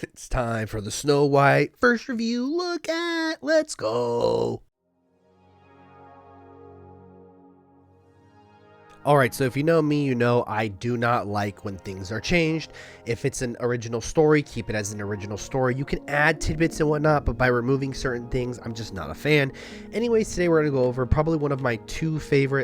It's time for the Snow White first review look at. Let's go. Alright, so if you know me, you know I do not like when things are changed. If it's an original story, keep it as an original story. You can add tidbits and whatnot, but by removing certain things, I'm just not a fan. Anyways, today we're going to go over probably one of my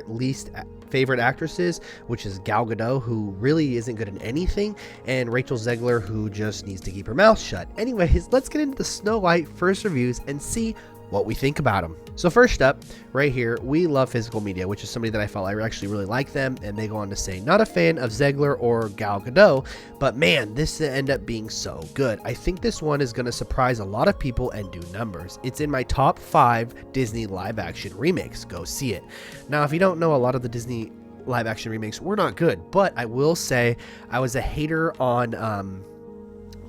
least favorite actresses, which is Gal Gadot, who really isn't good in anything, and Rachel Zegler, who just needs to keep her mouth shut. Anyways, let's get into the Snow White first reviews and see what we think about them. So first up, right here, we love Physical Media, which is somebody that I felt I actually really like them, and they go on to say, not a fan of Zegler or Gal Gadot, but man, this ended up being so good. I think this one is going to surprise a lot of people and do numbers. It's in my top 5 Disney live-action remakes. Go see it. Now, if you don't know, a lot of the Disney live-action remakes were not good, but I will say I was a hater on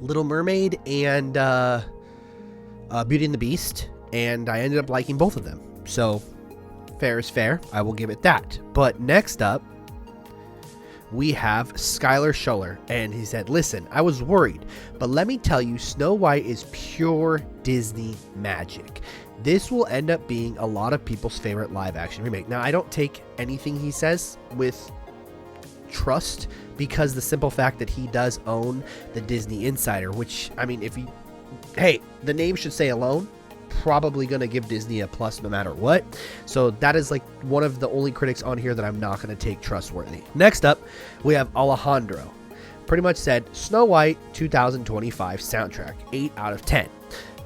Little Mermaid and Beauty and the Beast, and I ended up liking both of them. So, fair is fair. I will give it that. But next up, we have Skylar Schuller, and he said, listen, I was worried, but let me tell you, Snow White is pure Disney magic. This will end up being a lot of people's favorite live-action remake. Now, I don't take anything he says with trust, because the simple fact that he does own the Disney Insider, which, I mean, if you... Hey, the name should say alone, probably going to give Disney a plus no matter what. So that is like one of the only critics on here that I'm not going to take trustworthy. Next up, we have Alejandro. Pretty much said, Snow White 2025 soundtrack, 8 out of 10.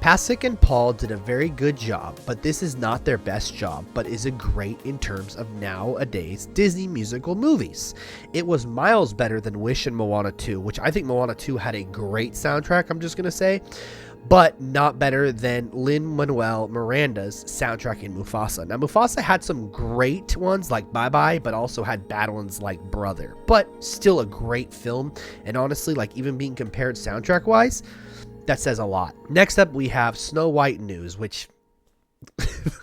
Pasek and Paul did a very good job, but this is not their best job, but is a great in terms of nowadays Disney musical movies. It was miles better than Wish and Moana 2, which I think Moana 2 had a great soundtrack, I'm just going to say, but not better than Lin-Manuel Miranda's soundtrack in Mufasa. Now, Mufasa had some great ones like Bye Bye, but also had bad ones like Brother, but still a great film, and honestly, like even being compared soundtrack-wise, that says a lot. Next up, we have Snow White news, which,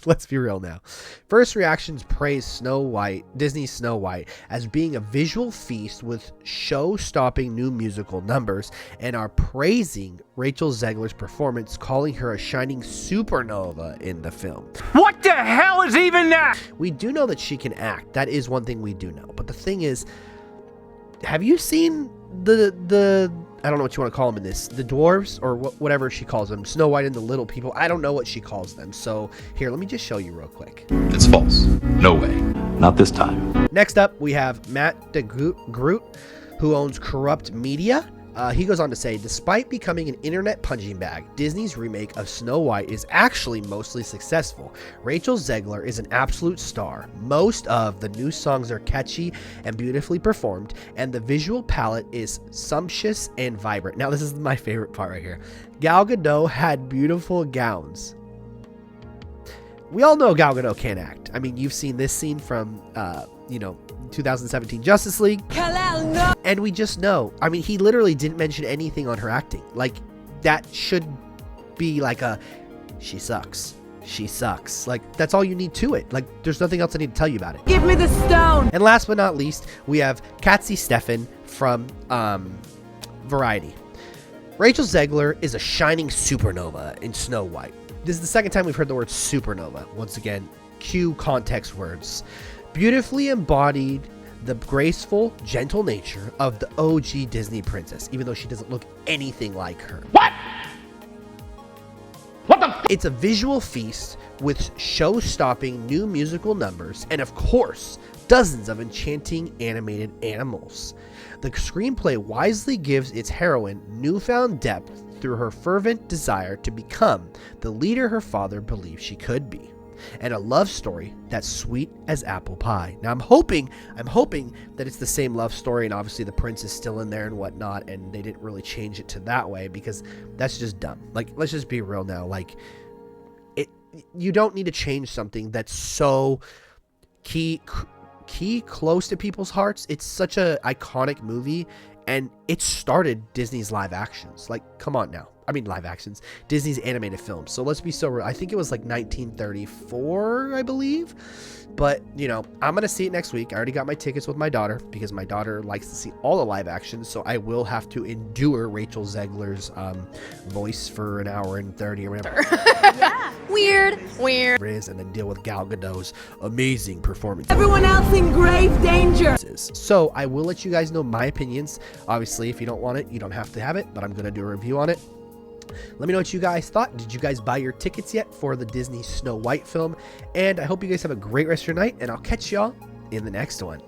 let's be real now. First reactions praise Snow White, Disney's Snow White, as being a visual feast with show-stopping new musical numbers, and are praising Rachel Zegler's performance, calling her a shining supernova in the film. What the hell is even that? We do know that she can act. That is one thing we do know. But the thing is, have you seen the I don't know what you want to call them in this, the dwarves, or whatever she calls them, Snow White and the little people? I don't know what she calls them. So here, let me just show you real quick. It's false. No way. Not this time. Next up, we have Matt DeGroot, who owns Corrupt Media. He goes on to say, despite becoming an internet punching bag, Disney's remake of Snow White is actually mostly successful. Rachel Zegler is an absolute star. Most of the new songs are catchy and beautifully performed, and the visual palette is sumptuous and vibrant. Now, this is my favorite part right here. Gal Gadot had beautiful gowns. We all know Gal Gadot can't act. I mean, you've seen this scene from, 2017 Justice League. And we just know. I mean, he literally didn't mention anything on her acting. Like, that should be like a, she sucks. She sucks. Like, that's all you need to it. Like, there's nothing else I need to tell you about it. Give me the stone. And last but not least, we have Katzy Steffen from Variety. Rachel Zegler is a shining supernova in Snow White. This is the second time we've heard the word supernova. Once again, cue context words. Beautifully embodied the graceful, gentle nature of the OG Disney princess, even though she doesn't look anything like her. What? What the? It's a visual feast with show-stopping new musical numbers and, of course, dozens of enchanting animated animals. The screenplay wisely gives its heroine newfound depth through her fervent desire to become the leader her father believed she could be, and a love story that's sweet as apple pie. Now, I'm hoping that it's the same love story, and obviously the prince is still in there and whatnot, and they didn't really change it to that way, because that's just dumb. Like, let's just be real now. Like, you don't need to change something that's so key close to people's hearts. It's such a iconic movie, and it started Disney's live actions. Like, come on now. live actions, Disney's animated films. So let's be so real. I think it was like 1934, I believe. But, you know, I'm going to see it next week. I already got my tickets with my daughter because my daughter likes to see all the live actions. So I will have to endure Rachel Zegler's voice for an hour and 30 or whatever. Yeah. Weird. And then deal with Gal Gadot's amazing performance. Everyone else in grave danger. So I will let you guys know my opinions. Obviously, if you don't want it, you don't have to have it, but I'm going to do a review on it. Let me know what you guys thought. Did you guys buy your tickets yet for the Disney Snow White film? And I hope you guys have a great rest of your night, and I'll catch y'all in the next one.